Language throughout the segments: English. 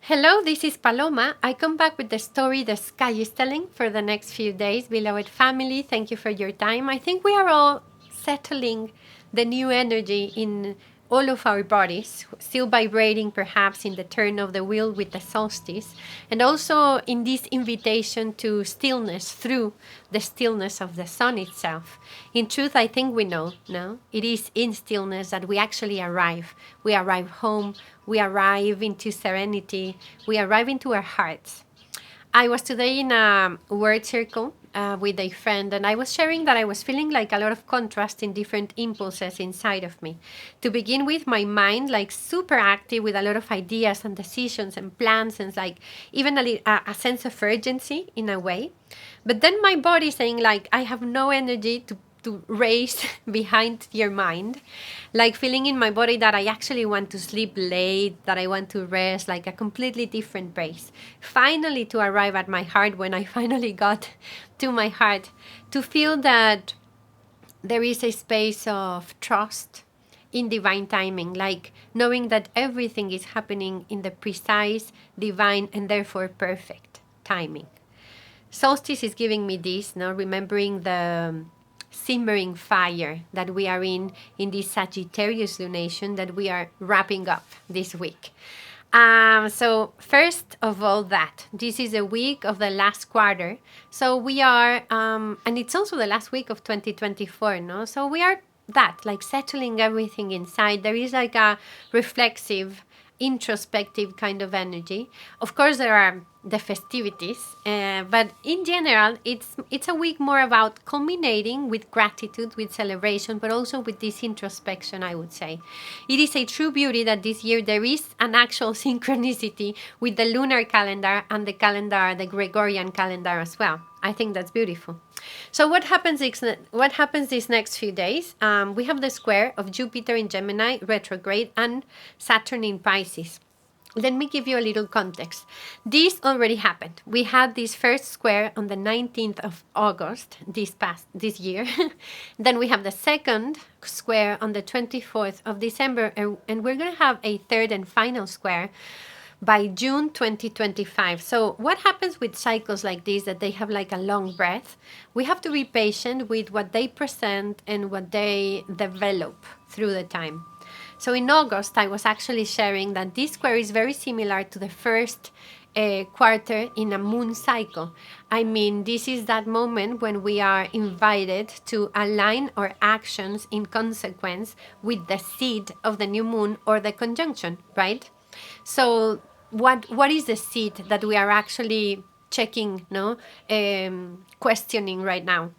Hello, this is Paloma. I come back with the story the sky is telling for the next few days. Beloved family, thank you for your time. I think we are all settling the new energy in all of our bodies, still vibrating perhaps in the turn of the wheel with the solstice, and also in this invitation to stillness through the stillness of the sun itself. In truth, I think we know, no? It is in stillness that we actually arrive. We arrive home, we arrive into serenity, we arrive into our hearts. I was today in a word circle with a friend, and I was sharing that I was feeling like a lot of contrast in different impulses inside of me. To begin with, my mind like super active with a lot of ideas and decisions and plans, and like even a sense of urgency in a way. But then my body saying like I have no energy to race behind your mind, like feeling in my body that I actually want to sleep late, that I want to rest, like a completely different pace. Finally, to arrive at my heart, when I finally got to my heart, to feel that there is a space of trust in divine timing, like knowing that everything is happening in the precise, divine, and therefore perfect timing. Solstice is giving me this, now remembering the simmering fire that we are in this Sagittarius lunation that we are wrapping up this week. So first of all, that this is a week of the last quarter. So we are, and it's also the last week of 2024, no? So we are that, like settling everything inside. There is like a reflexive, introspective kind of energy. Of course, there are the festivities, but in general, it's a week more about culminating with gratitude, with celebration, but also with this introspection, I would say. It is a true beauty that this year there is an actual synchronicity with the lunar calendar and the Gregorian calendar as well. I think that's beautiful. So what happens these next few days? We have the square of Jupiter in Gemini retrograde and Saturn in Pisces. Let me give you a little context. This already happened. We had this first square on the 19th of August this year. Then we have the second square on the 24th of December, and we're going to have a third and final square by June 2025. So what happens with cycles like this, that they have like a long breath? We have to be patient with what they present and what they develop through the time. So in August, I was actually sharing that this square is very similar to the first quarter in a moon cycle. I mean, this is that moment when we are invited to align our actions in consequence with the seed of the new moon or the conjunction, right? So what is the seed that we are actually checking, questioning right now?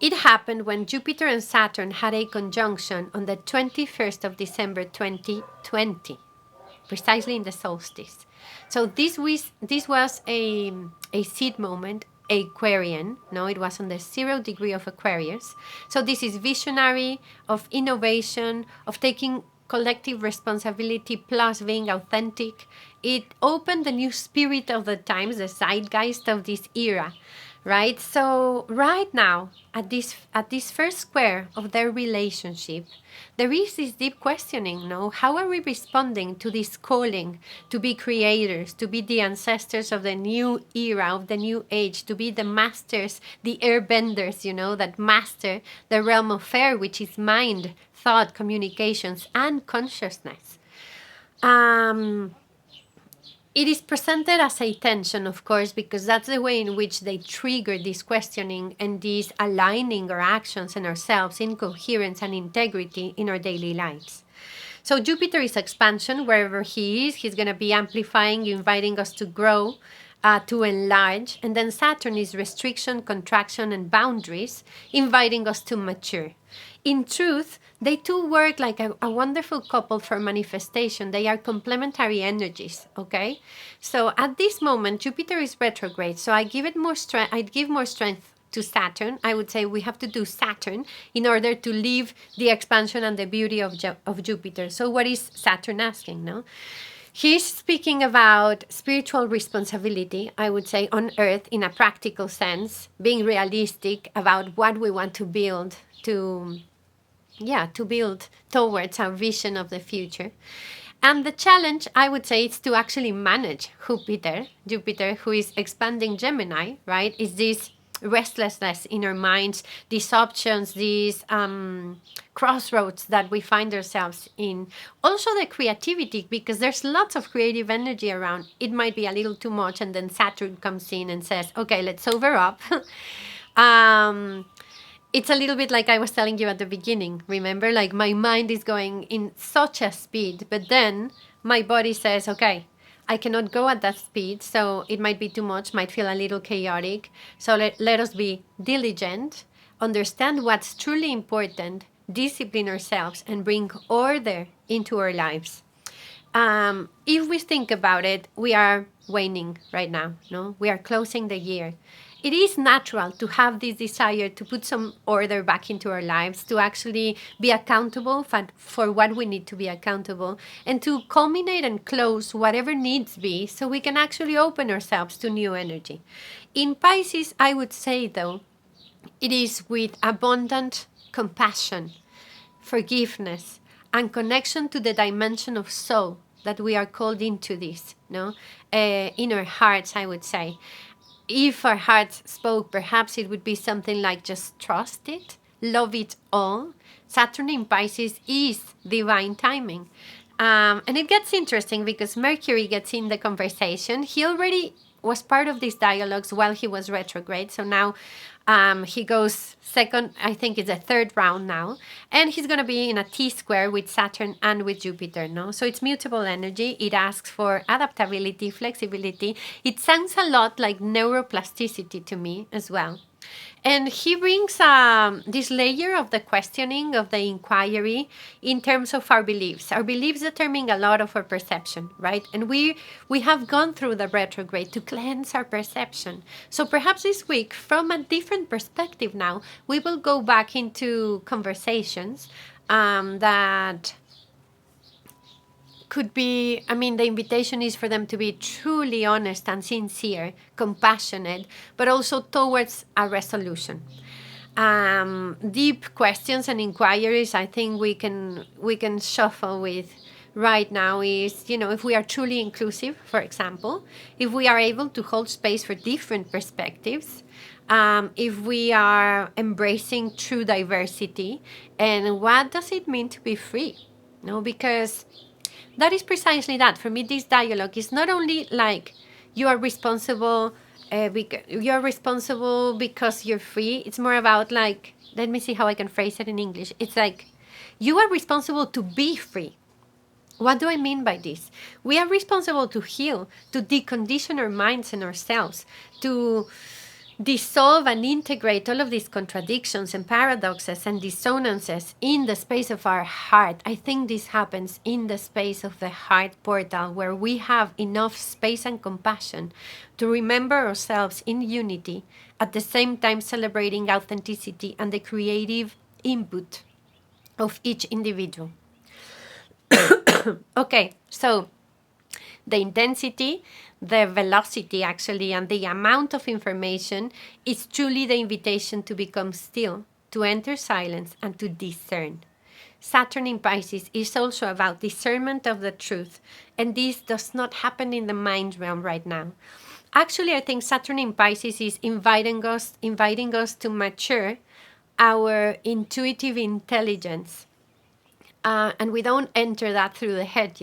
It happened when Jupiter and Saturn had a conjunction on the 21st of December 2020, precisely in the solstice. So this was a seed moment, Aquarian. No, it was on the 0 degree of Aquarius. So this is visionary, of innovation, of taking collective responsibility plus being authentic. It opened the new spirit of the times, the zeitgeist of this era. Right? So right now, at this first square of their relationship, there is this deep questioning, no? How are we responding to this calling to be creators, to be the ancestors of the new era, of the new age, to be the masters, the airbenders, that master the realm of air, which is mind, thought, communications, and consciousness. It is presented as a tension, of course, because that's the way in which they trigger this questioning and this aligning our actions and ourselves in coherence and integrity in our daily lives. So Jupiter is expansion. Wherever he is, he's going to be amplifying, inviting us to grow, to enlarge. And then Saturn is restriction, contraction, and boundaries, inviting us to mature. In truth, they two work like a wonderful couple for manifestation. They are complementary energies, okay? So at this moment, Jupiter is retrograde, so I'd give more strength to Saturn. I would say we have to do Saturn in order to live the expansion and the beauty of Jupiter. So what is Saturn asking, no? He's speaking about spiritual responsibility, I would say, on Earth in a practical sense, being realistic about what we want to build to build towards our vision of the future. And the challenge, I would say, is to actually manage Jupiter, who is expanding Gemini, right? Is this restlessness in our minds, these options, these crossroads that we find ourselves in. Also the creativity, because there's lots of creative energy around. It might be a little too much, and then Saturn comes in and says, okay, let's sober up. It's a little bit like I was telling you at the beginning, remember? Like my mind is going in such a speed, but then my body says, okay, I cannot go at that speed, so it might be too much, might feel a little chaotic. So let us be diligent, understand what's truly important, discipline ourselves, and bring order into our lives. If we think about it, we are waning right now, no? We are closing the year. It is natural to have this desire to put some order back into our lives, to actually be accountable for what we need to be accountable, and to culminate and close whatever needs be so we can actually open ourselves to new energy. In Pisces, I would say, though, it is with abundant compassion, forgiveness, and connection to the dimension of soul that we are called into this, no? In our hearts, I would say. If our hearts spoke, perhaps it would be something like just trust it, love it all. Saturn in Pisces is divine timing. And it gets interesting because Mercury gets in the conversation. He already was part of these dialogues while he was retrograde. So now he goes second, I think it's the third round now. And he's going to be in a T-square with Saturn and with Jupiter, no? So it's mutable energy. It asks for adaptability, flexibility. It sounds a lot like neuroplasticity to me as well. And he brings this layer of the questioning, of the inquiry in terms of our beliefs. Our beliefs determine a lot of our perception, right? And we have gone through the retrograde to cleanse our perception. So perhaps this week, from a different perspective now, we will go back into conversations that could be, I mean, the invitation is for them to be truly honest and sincere, compassionate, but also towards a resolution. Deep questions and inquiries, I think we can shuffle with right now is, if we are truly inclusive, for example, if we are able to hold space for different perspectives, if we are embracing true diversity, and what does it mean to be free? No, because that is precisely that. For me, this dialogue is not only like you are responsible because you're free. It's more about like, let me see how I can phrase it in English. It's like you are responsible to be free. What do I mean by this? We are responsible to heal, to decondition our minds and ourselves, to dissolve and integrate all of these contradictions and paradoxes and dissonances in the space of our heart. I think this happens in the space of the heart portal, where we have enough space and compassion to remember ourselves in unity, at the same time celebrating authenticity and the creative input of each individual. Okay, so the intensity, the velocity actually, and the amount of information is truly the invitation to become still, to enter silence, and to discern. Saturn in Pisces is also about discernment of the truth, and this does not happen in the mind realm right now. Actually, I think Saturn in Pisces is inviting us to mature our intuitive intelligence. And we don't enter that through the head,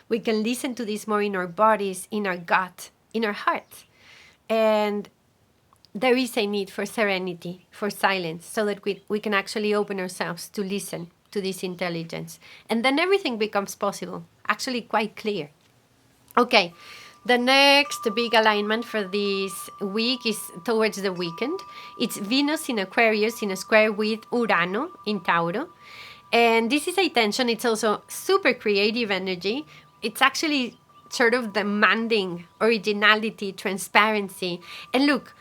We can listen to this more in our bodies, in our gut, in our heart. And there is a need for serenity, for silence, so that we can actually open ourselves to listen to this intelligence. And then everything becomes possible, actually quite clear. Okay, the next big alignment for this week is towards the weekend. It's Venus in Aquarius in a square with Uranus in Tauro. And this is a tension. It's also super creative energy. It's actually sort of demanding originality, transparency. And look,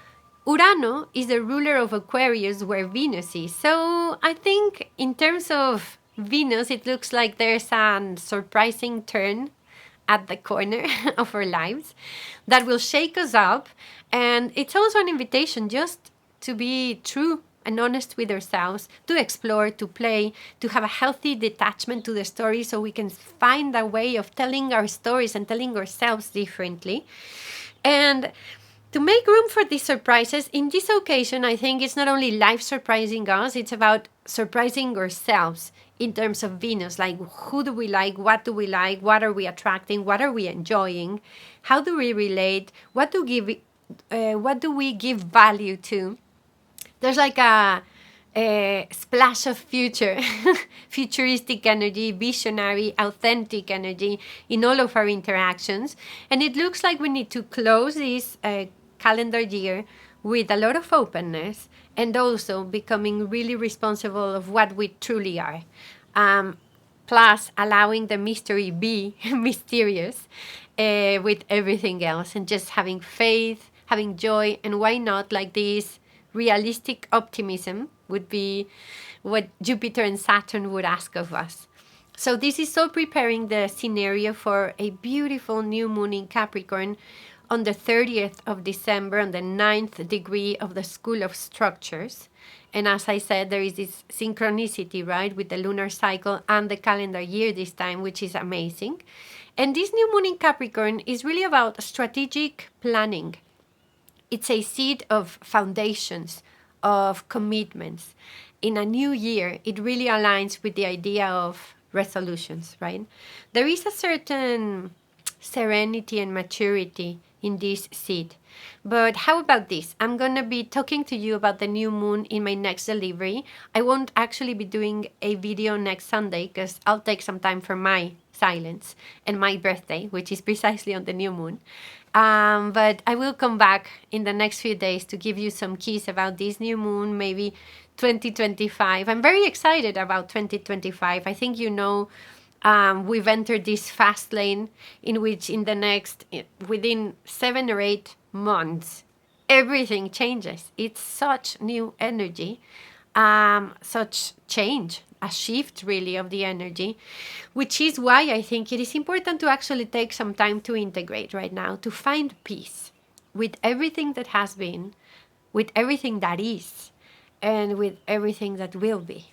Urano is the ruler of Aquarius where Venus is. So I think in terms of Venus, it looks like there's a surprising turn at the corner of our lives that will shake us up. And it's also an invitation just to be true and honest with ourselves, to explore, to play, to have a healthy detachment to the story so we can find a way of telling our stories and telling ourselves differently. And to make room for these surprises, in this occasion, I think it's not only life surprising us, it's about surprising ourselves in terms of Venus. Like, who do we like? What do we like? What are we attracting? What are we enjoying? How do we relate? What do we give value to? There's like a splash of futuristic energy, visionary, authentic energy in all of our interactions. And it looks like we need to close this calendar year with a lot of openness and also becoming really responsible of what we truly are. Plus allowing the mystery be mysterious with everything else, and just having faith, having joy, and why not, like this realistic optimism would be what Jupiter and Saturn would ask of us. So this is all preparing the scenario for a beautiful new moon in Capricorn on the 30th of December, on the 9th degree of the School of Structures. And as I said, there is this synchronicity, right, with the lunar cycle and the calendar year this time, which is amazing. And this new moon in Capricorn is really about strategic planning. It's a seed of foundations, of commitments. In a new year, it really aligns with the idea of resolutions, right? There is a certain serenity and maturity in this seed. But how about this? I'm going to be talking to you about the new moon in my next delivery. I won't actually be doing a video next Sunday because I'll take some time for my silence and my birthday, which is precisely on the new moon. But I will come back in the next few days to give you some keys about this new moon, maybe 2025. I'm very excited about 2025. I think we've entered this fast lane in which within 7 or 8 months, everything changes. It's such new energy, such change, a shift really of the energy, which is why I think it is important to actually take some time to integrate right now, to find peace with everything that has been, with everything that is, and with everything that will be.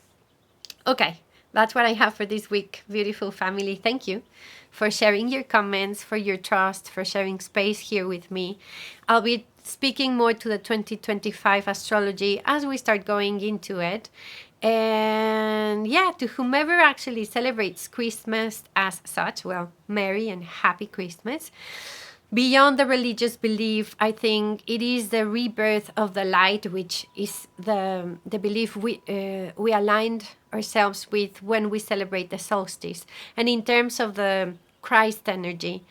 Okay, that's what I have for this week, beautiful family. Thank you for sharing your comments, for your trust, for sharing space here with me. I'll be speaking more to the 2025 astrology as we start going into it. And yeah, to whomever actually celebrates Christmas as such, well, Merry and Happy Christmas. Beyond the religious belief, I think it is the rebirth of the light, which is the belief we aligned ourselves with when we celebrate the solstice. And in terms of the Christ energy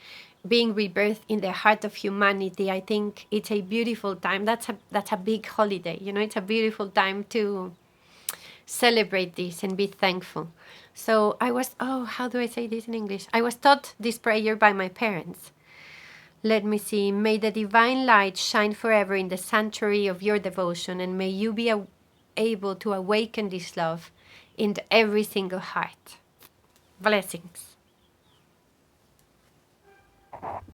being rebirthed in the heart of humanity, I think it's a beautiful time. That's a big holiday. It's a beautiful time to celebrate this and be thankful. So how do I say this in English? I was taught this prayer by my parents. Let me see. May the divine light shine forever in the sanctuary of your devotion, and may you be able to awaken this love in every single heart. Blessings.